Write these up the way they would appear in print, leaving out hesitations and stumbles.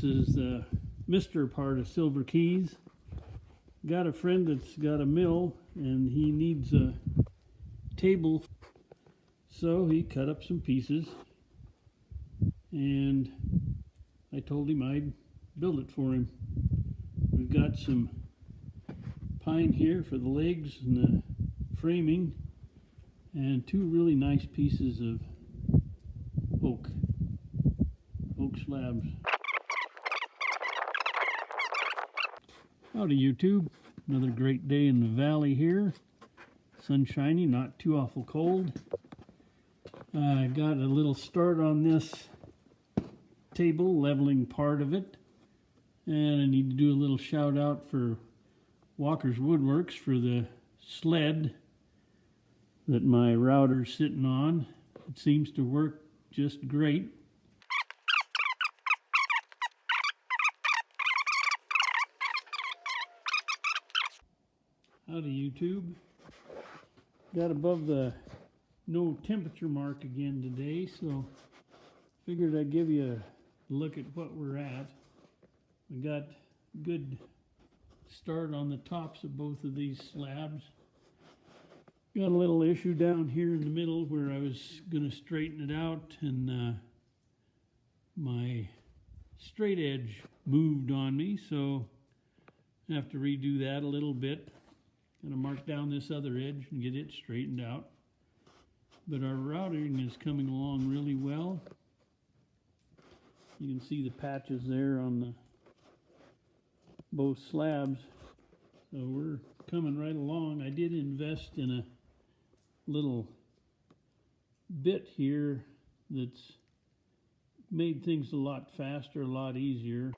This is the Mr. part of Silver Keys. Got a friend that's got a mill and he needs a table, so he cut up some pieces and I told him I'd build it for him. We've got some pine here for the legs and the framing, and two really nice pieces of oak slabs. Howdy YouTube, another great day in the valley here. Sun shining, not too awful cold. I got a little start on this table, leveling part of it, and I need to do a little shout out for Walker's Woodworks for the sled that my router's sitting on. It seems to work just great. Howdy YouTube. Got above the no temperature mark again today, so figured I'd give you a look at what we're at. We got good start on the tops of both of these slabs. Got a little issue down here in the middle where I was going to straighten it out, and my straight edge moved on me, so I have to redo that a little bit. Gonna mark down this other edge and get it straightened out. But our routing is coming along really well. You can see the patches there on the both slabs. So we're coming right along. I did invest in a little bit here that's made things a lot faster, a lot easier.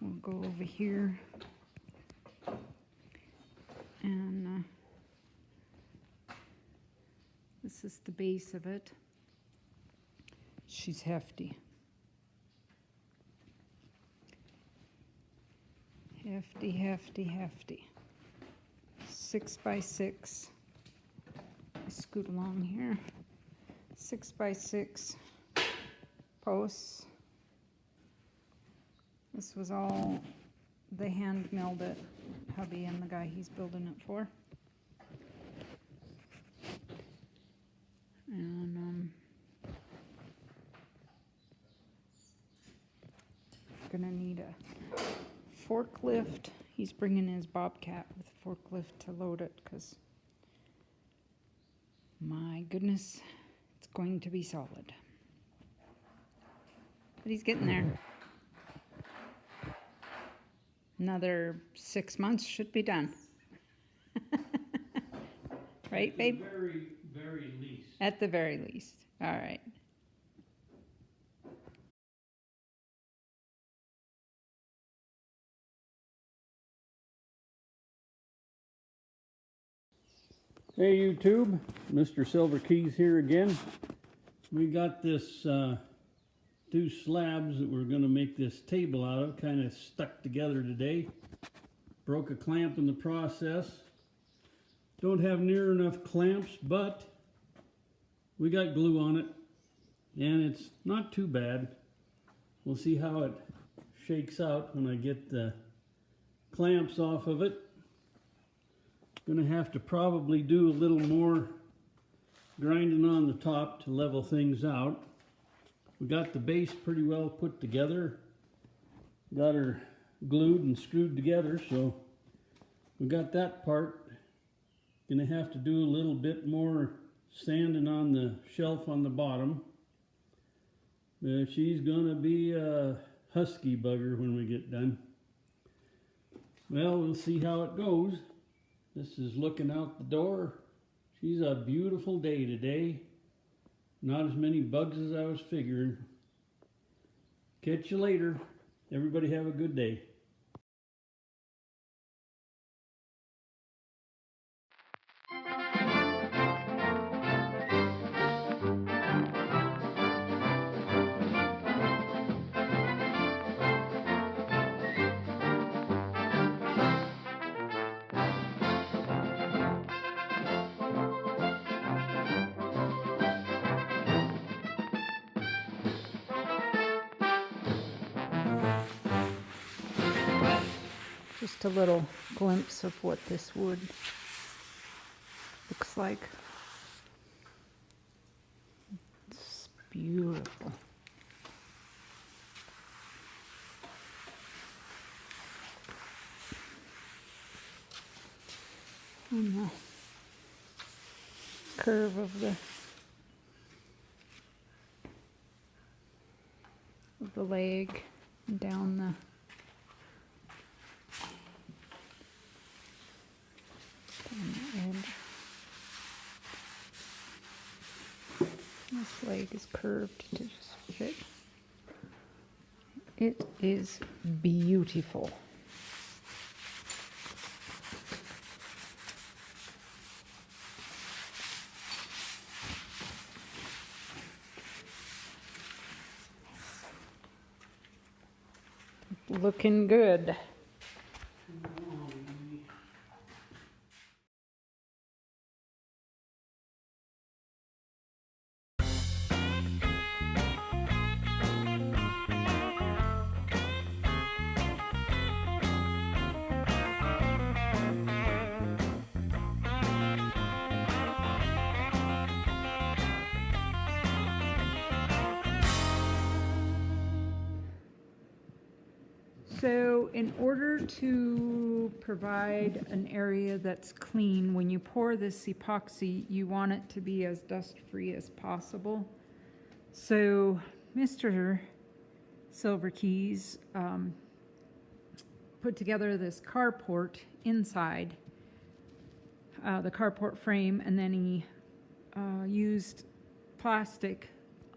We'll go over here and this is the base of it. She's hefty. Hefty, hefty, hefty. 6 by 6. Scoot along here. 6 by 6 posts. This was all, they hand milled it, hubby and the guy he's building it for. And gonna need a forklift. He's bringing his Bobcat with a forklift to load it, because my goodness, it's going to be solid. But he's getting there. Another 6 months should be done. Right, babe? At the very, very least. At the very least. All right. Hey YouTube, Mr. Silver Keys here again. We got this two slabs that we're going to make this table out of, kind of stuck together today. Broke a clamp in the process. Don't have near enough clamps, but we got glue on it and it's not too bad. We'll see how it shakes out when I get the clamps off of it. Gonna have to probably do a little more grinding on the top to level things out. We got the base pretty well put together. Got her glued and screwed together, so we got that part. Gonna have to do a little bit more sanding on the shelf on the bottom. She's gonna be a husky bugger when we get done. Well, we'll see how it goes. This is looking out the door. She's a beautiful day today. Not as many bugs as I was figuring. Catch you later. Everybody have a good day. Just a little glimpse of what this wood looks like. It's beautiful. And the curve of the leg down the edge. This leg is curved to just fit. It is beautiful. Looking good. So in order to provide an area that's clean, when you pour this epoxy, you want it to be as dust-free as possible. So Mr. Silverkeys put together this carport inside the carport frame, and then he used plastic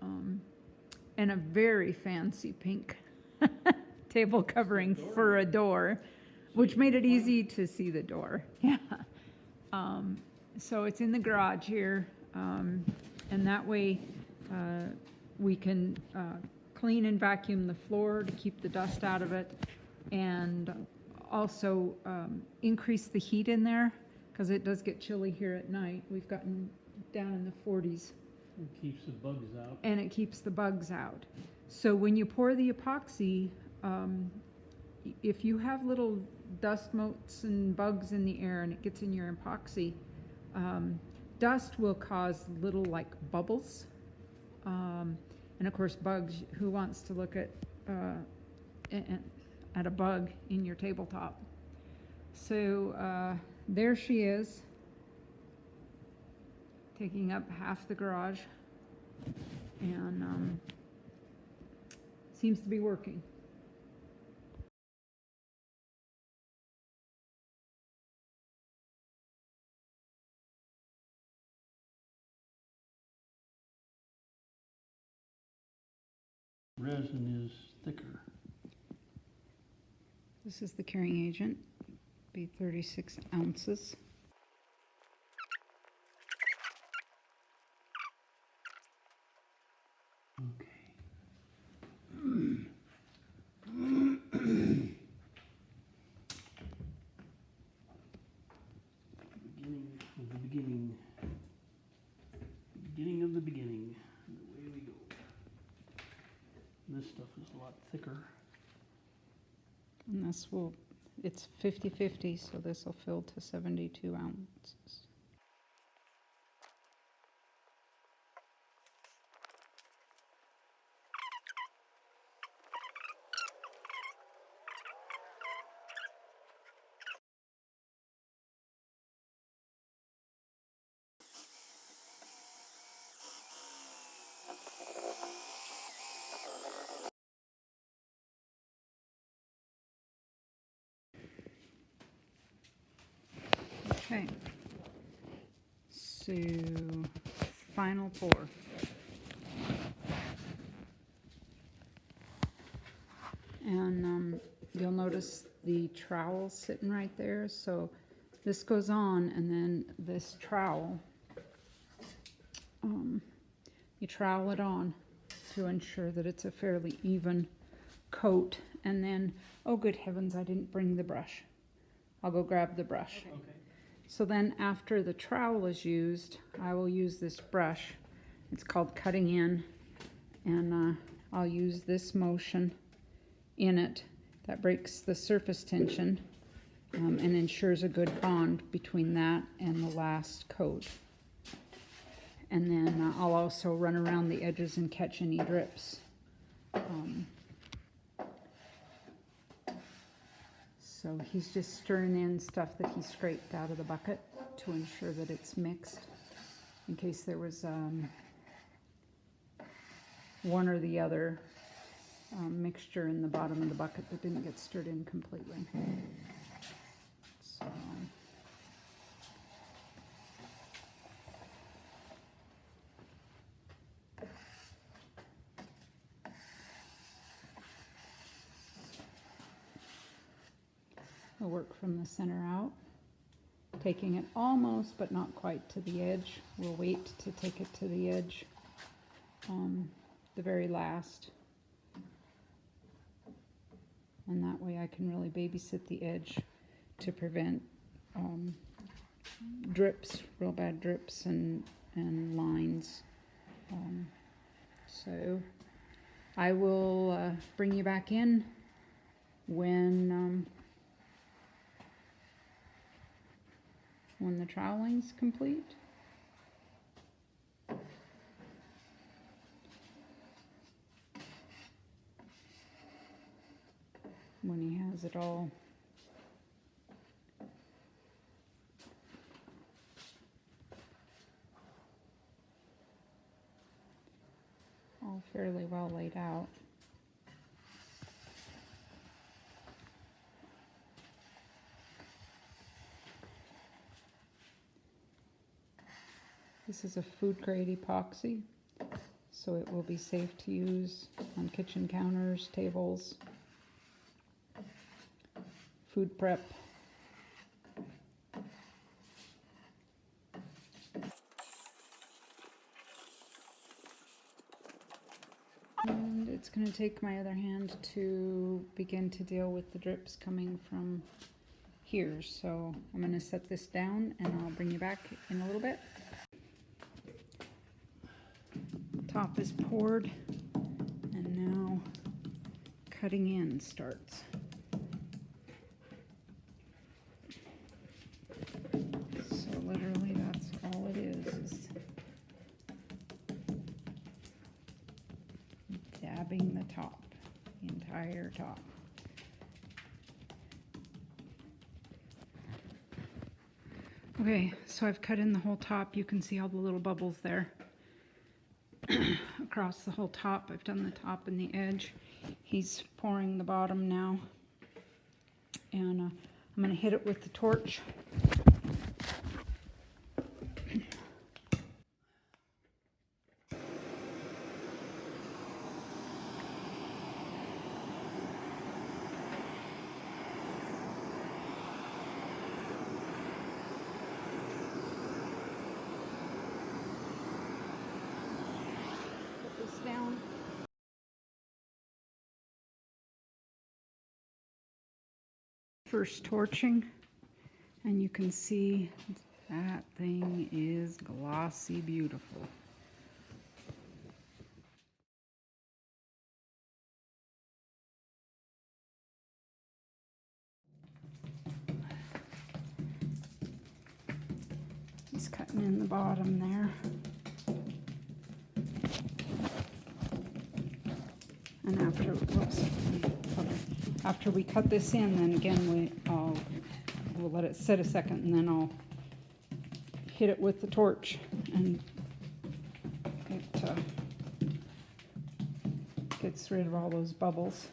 and a very fancy pink table covering for a door, which made it easy to see the door. Yeah. So it's in the garage here, and that way we can clean and vacuum the floor to keep the dust out of it, and also increase the heat in there, because it does get chilly here at night. We've gotten down in the 40s. It keeps the bugs out. And it keeps the bugs out. So when you pour the epoxy, if you have little dust motes and bugs in the air and it gets in your epoxy, dust will cause little like bubbles. And of course bugs, who wants to look at a bug in your tabletop? So there she is, taking up half the garage, and seems to be working. Resin is thicker. This is the curing agent, be 36 ounces. Okay. Beginning of the beginning. Beginning of the beginning. And away we go. This stuff is a lot thicker. And this will, it's 50-50, so this will fill to 72 ounces. Okay, so final pour. And you'll notice the trowel sitting right there. So this goes on, and then this trowel, you trowel it on to ensure that it's a fairly even coat. And then, oh good heavens, I didn't bring the brush. I'll go grab the brush. Okay. So then after the trowel is used, I will use this brush. It's called cutting in, and I'll use this motion in it that breaks the surface tension, and ensures a good bond between that and the last coat. And then I'll also run around the edges and catch any drips. So he's just stirring in stuff that he scraped out of the bucket to ensure that it's mixed, in case there was one or the other mixture in the bottom of the bucket that didn't get stirred in completely. So, we'll work from the center out, taking it almost but not quite to the edge. We'll wait to take it to the edge, the very last. And that way I can really babysit the edge to prevent drips, real bad drips and lines. So I will bring you back in when the troweling's complete. When he has it all fairly well laid out. This is a food grade epoxy, so it will be safe to use on kitchen counters, tables, food prep. And it's going to take my other hand to begin to deal with the drips coming from here. So I'm going to set this down and I'll bring you back in a little bit. Top is poured and now cutting in starts. So literally that's all it is dabbing the top, the entire top. Okay, so I've cut in the whole top. You can see all the little bubbles there across the whole top. I've done the top and the edge. He's pouring the bottom now, and I'm going to hit it with the torch. Down. First torching, and you can see that thing is glossy beautiful. He's cutting in the bottom there. And after we cut this in, then again we'll let it sit a second, and then I'll hit it with the torch, and it gets rid of all those bubbles.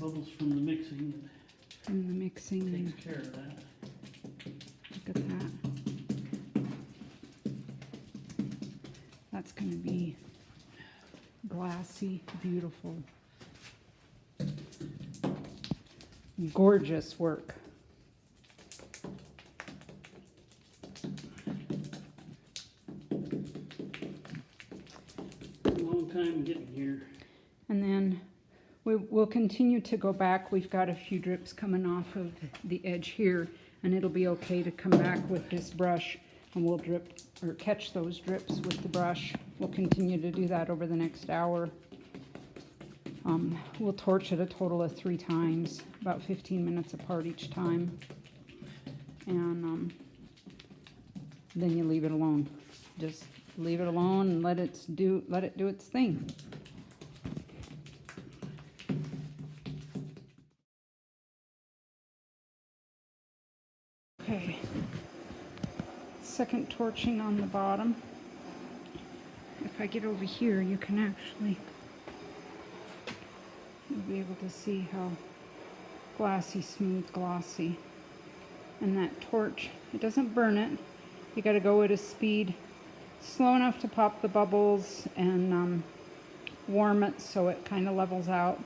Bubbles from the mixing. From the mixing. Takes care of that. Look at that. That's going to be glassy, beautiful, gorgeous work. A long time getting here. And then we'll continue to go back. We've got a few drips coming off of the edge here, and it'll be okay to come back with this brush, and we'll drip or catch those drips with the brush. We'll continue to do that over the next hour. We'll torch it a total of 3 times, about 15 minutes apart each time. And then you leave it alone. Just leave it alone and let it do its thing. Okay. Second torching on the bottom. If I get over here, you can actually, you'll be able to see how glassy, smooth, glossy. And that torch, it doesn't burn it. You got to go at a speed slow enough to pop the bubbles and warm it so it kind of levels out.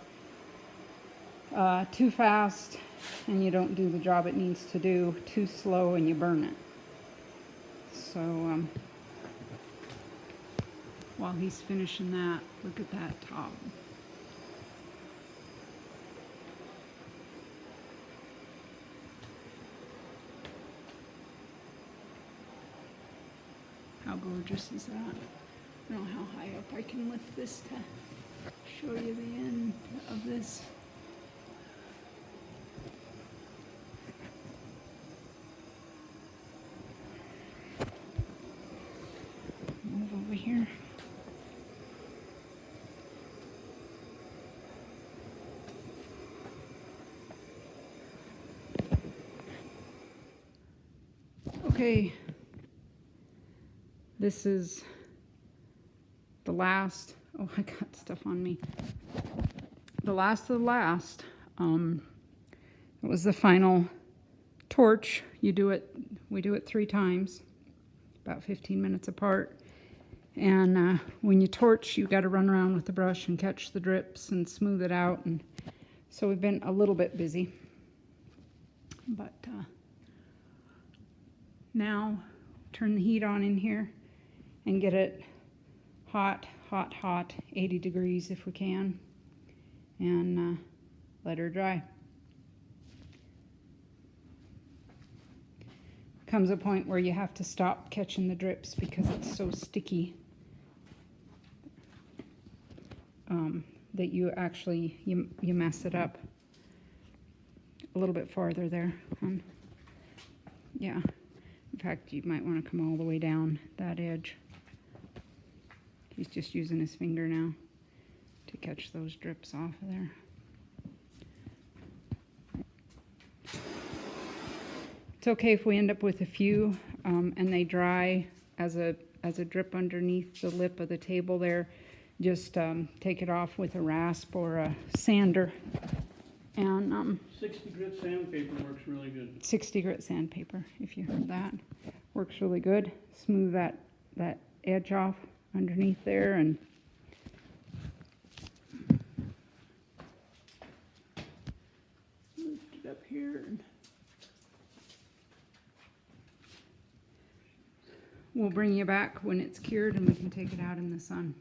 Too fast and you don't do the job it needs to do. Too slow and you burn it. So while he's finishing that, look at that top. How gorgeous is that? I don't know how high up I can lift this to show you the end of this. Move over here. Okay. This is the last, oh, I got stuff on me. The last of the last. It was the final torch. We do it 3 times, about 15 minutes apart. And when you torch, you got to run around with the brush and catch the drips and smooth it out. And so we've been a little bit busy. But now, turn the heat on in here and get it hot, 80 degrees if we can, and let her dry. Comes a point where you have to stop catching the drips because it's so sticky that you actually, you mess it up. A little bit farther there. Yeah. In fact, you might want to come all the way down that edge. He's just using his finger now to catch those drips off of there. It's okay if we end up with a few and they dry as a drip underneath the lip of the table there. Just take it off with a rasp or a sander. And 60 grit sandpaper works really good. 60 grit sandpaper, if you heard that, works really good. Smooth that edge off underneath there, and lift it up here. And we'll bring you back when it's cured and we can take it out in the sun.